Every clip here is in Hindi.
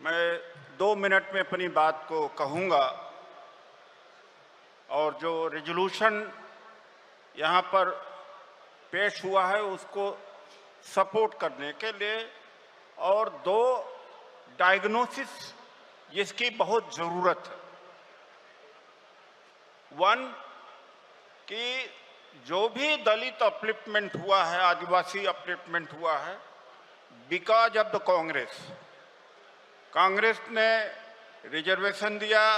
मैं 2 मिनट में अपनी बात को कहूँगा और जो रेजोल्यूशन यहाँ पर पेश हुआ है उसको सपोर्ट करने के लिए और दो डायग्नोसिस जिसकी बहुत ज़रूरत है। वन कि जो भी दलित अपलिफ्टमेंट हुआ है, आदिवासी अपलिफ्टमेंट हुआ है, बिकॉज ऑफ द कांग्रेस ने रिजर्वेशन दिया,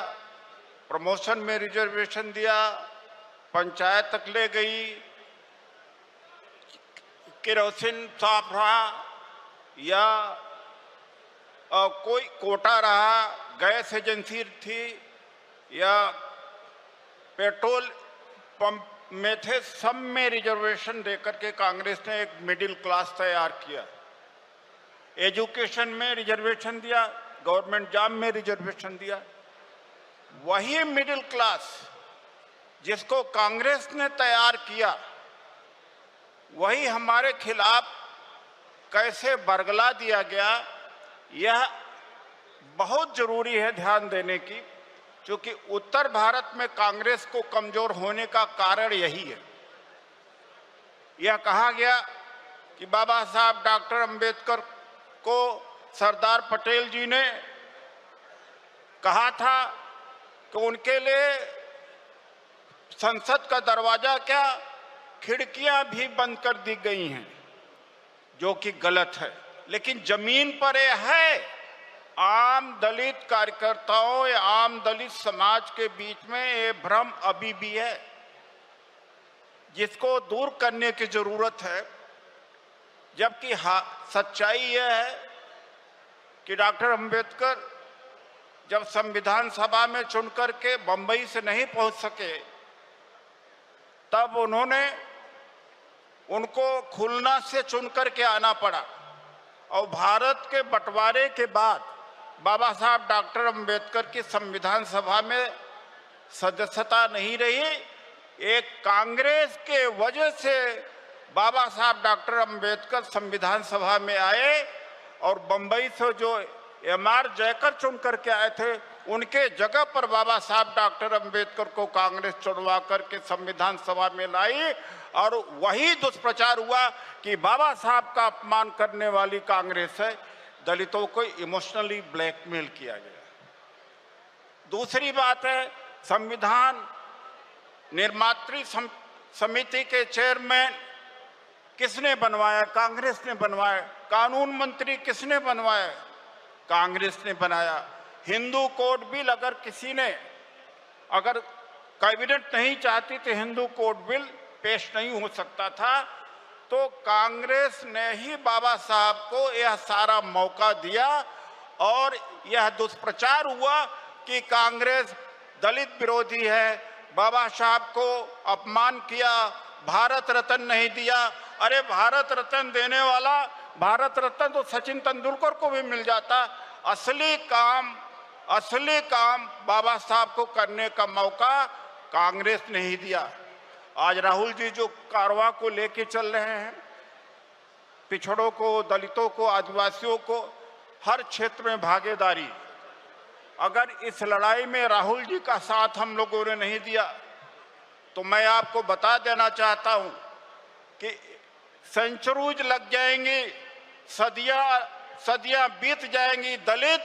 प्रमोशन में रिजर्वेशन दिया, पंचायत तक ले गई, केरोसिन साफ रहा या कोई कोटा रहा, गैस एजेंसी थी या पेट्रोल पंप में थे, सब में रिजर्वेशन देकर के कांग्रेस ने एक मिडिल क्लास तैयार किया। एजुकेशन में रिजर्वेशन दिया, गवर्नमेंट जॉब में रिजर्वेशन दिया। वही मिडिल क्लास जिसको कांग्रेस ने तैयार किया, वही हमारे खिलाफ कैसे बरगला दिया गया, यह बहुत जरूरी है ध्यान देने की, क्योंकि उत्तर भारत में कांग्रेस को कमजोर होने का कारण यही है। यह कहा गया कि बाबा साहब डॉक्टर अंबेडकर को सरदार पटेल जी ने कहा था कि उनके लिए संसद का दरवाजा क्या, खिड़कियां भी बंद कर दी गई हैं, जो कि गलत है। लेकिन जमीन पर यह है, आम दलित कार्यकर्ताओं या आम दलित समाज के बीच में ये भ्रम अभी भी है, जिसको दूर करने की जरूरत है। जबकि सच्चाई यह है कि डॉक्टर अंबेडकर जब संविधान सभा में चुनकर के बंबई से नहीं पहुंच सके, तब उनको खुलना से चुनकर के आना पड़ा और भारत के बंटवारे के बाद बाबा साहब डॉक्टर अंबेडकर की संविधान सभा में सदस्यता नहीं रही। एक कांग्रेस के वजह से बाबा साहब डॉक्टर अंबेडकर संविधान सभा में आए और बंबई से जो एमआर जयकर चुन करके आए थे, उनके जगह पर बाबा साहब डॉक्टर अंबेडकर को कांग्रेस चुनवा करके संविधान सभा में लाई और वही दुष्प्रचार हुआ कि बाबा साहब का अपमान करने वाली कांग्रेस है। दलितों को इमोशनली ब्लैकमेल किया गया। दूसरी बात है, संविधान निर्मात्री समिति के चेयरमैन किसने बनवाया? कांग्रेस ने बनवाया। कानून मंत्री किसने बनवाया? कांग्रेस ने बनाया। हिंदू कोड बिल अगर कैबिनेट नहीं चाहती तो हिंदू कोड बिल पेश नहीं हो सकता था। तो कांग्रेस ने ही बाबा साहब को यह सारा मौका दिया और यह दुष्प्रचार हुआ कि कांग्रेस दलित विरोधी है, बाबा साहब को अपमान किया, भारत रत्न नहीं दिया। अरे भारत रत्न देने वाला, भारत रत्न तो सचिन तेंदुलकर को भी मिल जाता। असली काम बाबा साहब को करने का मौका कांग्रेस ने ही दिया। आज राहुल जी जो कारवां को लेके चल रहे हैं, पिछड़ों को, दलितों को, आदिवासियों को हर क्षेत्र में भागीदारी, अगर इस लड़ाई में राहुल जी का साथ हम लोगों ने नहीं दिया तो मैं आपको बता देना चाहता हूं कि सेंचुरीज लग जाएंगी, सदियां बीत जाएंगी, दलित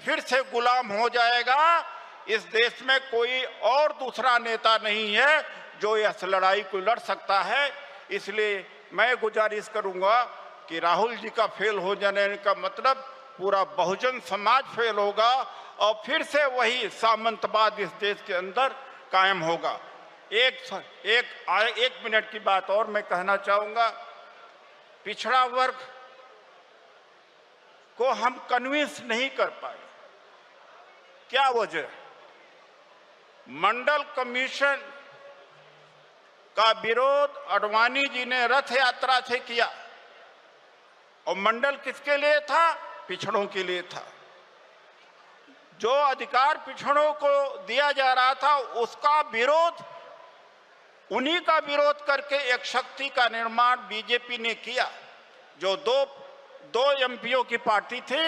फिर से गुलाम हो जाएगा। इस देश में कोई और दूसरा नेता नहीं है जो इस लड़ाई को लड़ सकता है। इसलिए मैं गुजारिश करूंगा कि राहुल जी का फेल हो जाने का मतलब पूरा बहुजन समाज फेल होगा और फिर से वही सामंतवाद इस देश के अंदर कायम होगा। एक मिनट की बात और मैं कहना चाहूंगा। पिछड़ा वर्ग को हम कन्विंस नहीं कर पाए। क्या वजह? मंडल कमीशन का विरोध आडवाणी जी ने रथ यात्रा से किया और मंडल किसके लिए था? पिछड़ों के लिए था। जो अधिकार पिछड़ों को दिया जा रहा था उसका विरोध, उन्हीं का विरोध करके एक शक्ति का निर्माण बीजेपी ने किया, जो दो एमपीओ की पार्टी थी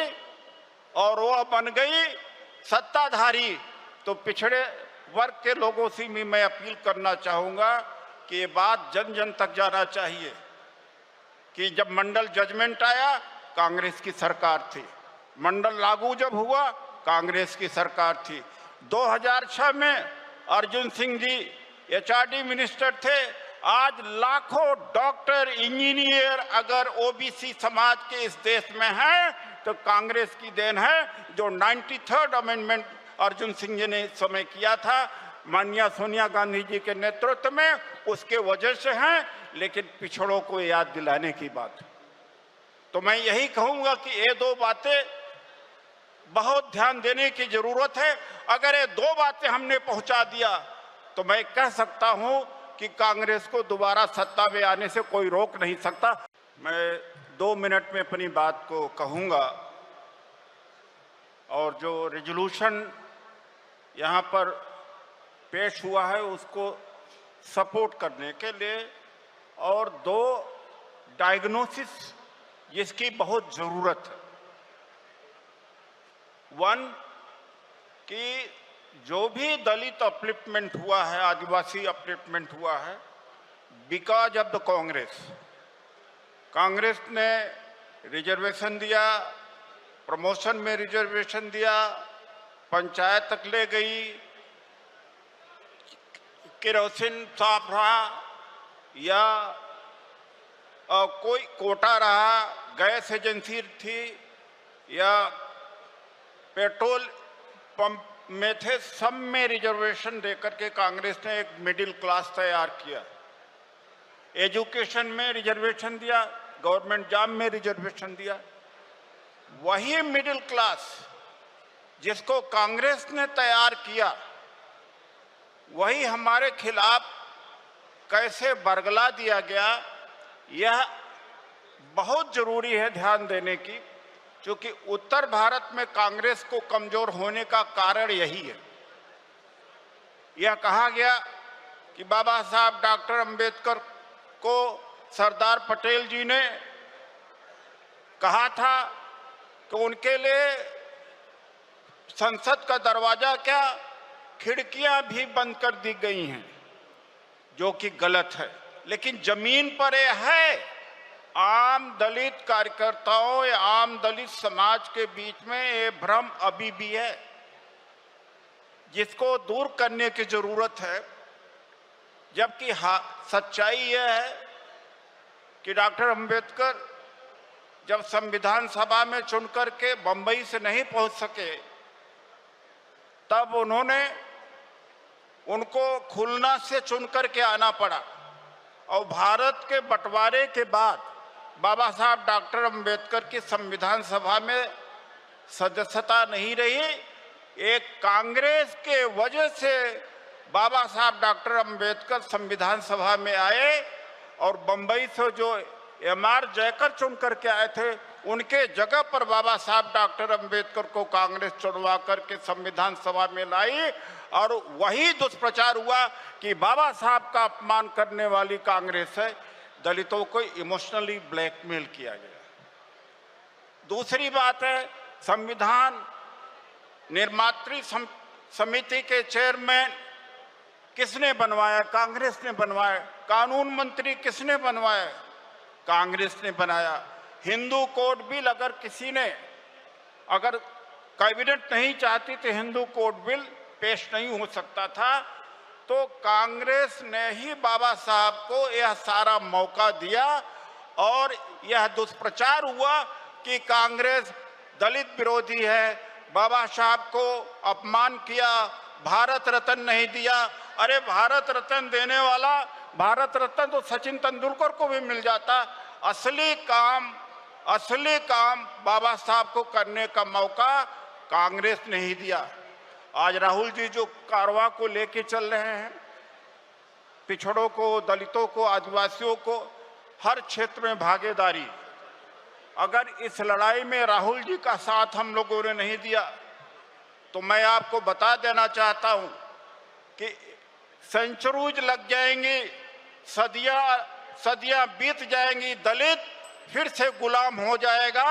और वह बन गई सत्ताधारी, तो पिछड़े वर्ग के लोगों से भी मैं अपील करना चाहूंगा कि ये बात जन जन तक जाना चाहिए कि जब मंडल जजमेंट आया कांग्रेस की सरकार थी, मंडल लागू जब हुआ कांग्रेस की सरकार थी। 2006 में अर्जुन सिंह जी एचआरडी मिनिस्टर थे। आज लाखों डॉक्टर इंजीनियर अगर ओबीसी समाज के इस देश में हैं तो कांग्रेस की देन है, जो 93rd अमेंडमेंट अर्जुन सिंह जी ने इस समय किया था माननीय सोनिया गांधी जी के नेतृत्व में, उसके वजह से हैं। लेकिन पिछड़ों को याद दिलाने की बात, तो मैं यही कहूंगा कि ये दो बातें बहुत ध्यान देने की जरूरत है। अगर ये दो बातें हमने पहुंचा दिया तो मैं कह सकता हूं कि कांग्रेस को दोबारा सत्ता में आने से कोई रोक नहीं सकता। मैं 2 मिनट में अपनी बात को कहूंगा और जो रेजोल्यूशन यहाँ पर पेश हुआ है उसको सपोर्ट करने के लिए, और 2 डायग्नोसिस जिसकी बहुत ज़रूरत है। 1 कि जो भी दलित अपलिफ्टमेंट हुआ है, आदिवासी अपलिफ्टमेंट हुआ है, बिकॉज ऑफ द कांग्रेस ने रिजर्वेशन दिया, प्रमोशन में रिजर्वेशन दिया, पंचायत तक ले गई, केरोसिन साफ रहा या कोई कोटा रहा, गैस एजेंसी थी या पेट्रोल पंप में थे, सब में रिजर्वेशन देकर के कांग्रेस ने एक मिडिल क्लास तैयार किया। एजुकेशन में रिजर्वेशन दिया, गवर्नमेंट जॉब में रिजर्वेशन दिया। वही मिडिल क्लास जिसको कांग्रेस ने तैयार किया, वही हमारे खिलाफ कैसे बरगला दिया गया, यह बहुत जरूरी है ध्यान देने की, क्योंकि उत्तर भारत में कांग्रेस को कमजोर होने का कारण यही है। यह कहा गया कि बाबा साहब डॉक्टर अंबेडकर को सरदार पटेल जी ने कहा था कि उनके लिए संसद का दरवाजा क्या, खिड़कियां भी बंद कर दी गई हैं, जो कि गलत है। लेकिन जमीन पर यह है, आम दलित कार्यकर्ताओं या आम दलित समाज के बीच में ये भ्रम अभी भी है, जिसको दूर करने की जरूरत है। जबकि सच्चाई यह है कि डॉक्टर अंबेडकर जब संविधान सभा में चुनकर के बंबई से नहीं पहुंच सके, तब उनको खुलना से चुनकर के आना पड़ा, और भारत के बंटवारे के बाद बाबा साहब डॉक्टर अंबेडकर की संविधान सभा में सदस्यता नहीं रही। एक कांग्रेस के वजह से बाबा साहब डॉक्टर अंबेडकर संविधान सभा में आए, और बंबई से जो एमआर जयकर चुन करके आए थे, उनके जगह पर बाबा साहब डॉक्टर अंबेडकर को कांग्रेस चुनवा करके संविधान सभा में लाई, और वही दुष्प्रचार हुआ कि बाबा साहब का अपमान करने वाली कांग्रेस है। दलितों को इमोशनली ब्लैकमेल किया गया। दूसरी बात है, संविधान निर्मात्री समिति के चेयरमैन किसने बनवाया? कांग्रेस ने बनवाया। कानून मंत्री किसने बनवाया? कांग्रेस ने बनाया। हिंदू कोड बिल अगर किसी ने, अगर कैबिनेट नहीं चाहती तो हिंदू कोड बिल पेश नहीं हो सकता था, तो कांग्रेस ने ही बाबा साहब को यह सारा मौका दिया, और यह दुष्प्रचार हुआ कि कांग्रेस दलित विरोधी है, बाबा साहब को अपमान किया, भारत रत्न नहीं दिया। अरे भारत रत्न देने वाला, भारत रत्न तो सचिन तेंदुलकर को भी मिल जाता। असली काम बाबा साहब को करने का मौका कांग्रेस ने ही दिया। आज राहुल जी जो कारवां को लेके चल रहे हैं, पिछड़ों को, दलितों को, आदिवासियों को हर क्षेत्र में भागीदारी, अगर इस लड़ाई में राहुल जी का साथ हम लोगों ने नहीं दिया तो मैं आपको बता देना चाहता हूं कि सेंचुरीज लग जाएंगी, सदियां बीत जाएंगी, दलित फिर से गुलाम हो जाएगा,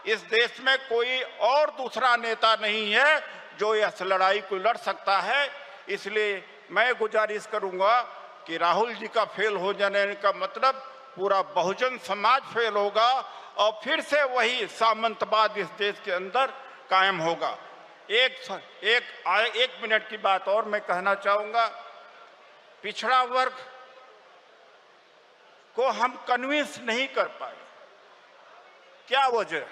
इस देश में कोई और दूसरा नेता नहीं है जो इस लड़ाई को लड़ सकता है। इसलिए मैं गुजारिश करूंगा कि राहुल जी का फेल हो जाने का मतलब पूरा बहुजन समाज फेल होगा और फिर से वही सामंतवाद इस देश के अंदर कायम होगा। एक मिनट की बात और मैं कहना चाहूंगा। पिछड़ा वर्ग को हम कन्विंस नहीं कर पाए। क्या वजह?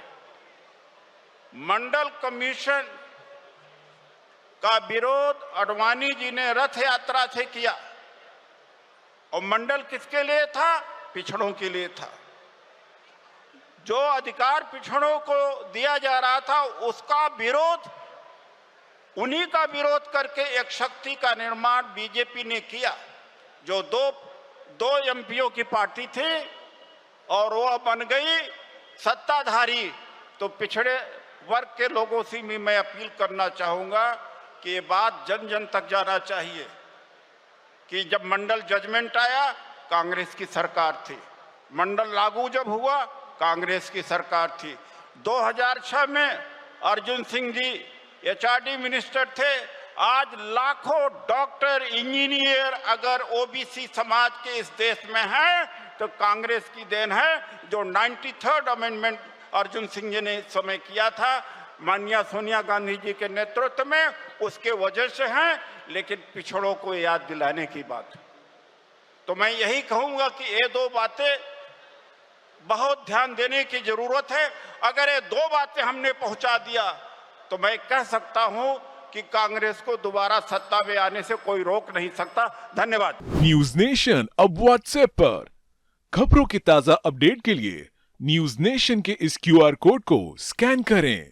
मंडल कमीशन का विरोध आडवाणी जी ने रथ यात्रा से किया और मंडल किसके लिए था? पिछड़ों के लिए था। जो अधिकार पिछड़ों को दिया जा रहा था उसका विरोध, उन्हीं का विरोध करके एक शक्ति का निर्माण बीजेपी ने किया जो दो एमपीओ की पार्टी थी और वो बन गई सत्ताधारी। तो पिछड़े वर्ग के लोगों से भी मैं अपील करना चाहूंगा कि ये बात जन जन तक जाना चाहिए कि जब मंडल जजमेंट आया कांग्रेस की सरकार थी, मंडल लागू जब हुआ कांग्रेस की सरकार थी। 2006 में अर्जुन सिंह जी एचआरडी मिनिस्टर थे। आज लाखों डॉक्टर इंजीनियर अगर ओबीसी समाज के इस देश में हैं तो कांग्रेस की देन है, जो 93rd अमेंडमेंट अर्जुन सिंह जी ने इस समय किया था माननीय सोनिया गांधी जी के नेतृत्व में, उसके वजह से हैं। लेकिन पिछड़ों को याद दिलाने की बात, तो मैं यही कहूंगा कि ये दो बातें बहुत ध्यान देने की जरूरत है। अगर ये दो बातें हमने पहुंचा दिया तो मैं कह सकता हूं कि कांग्रेस को दोबारा सत्ता में आने से कोई रोक नहीं सकता। धन्यवाद। न्यूज नेशन अब व्हाट्सएप पर खबरों की ताजा अपडेट के लिए न्यूज नेशन के इस क्यूआर कोड को स्कैन करें।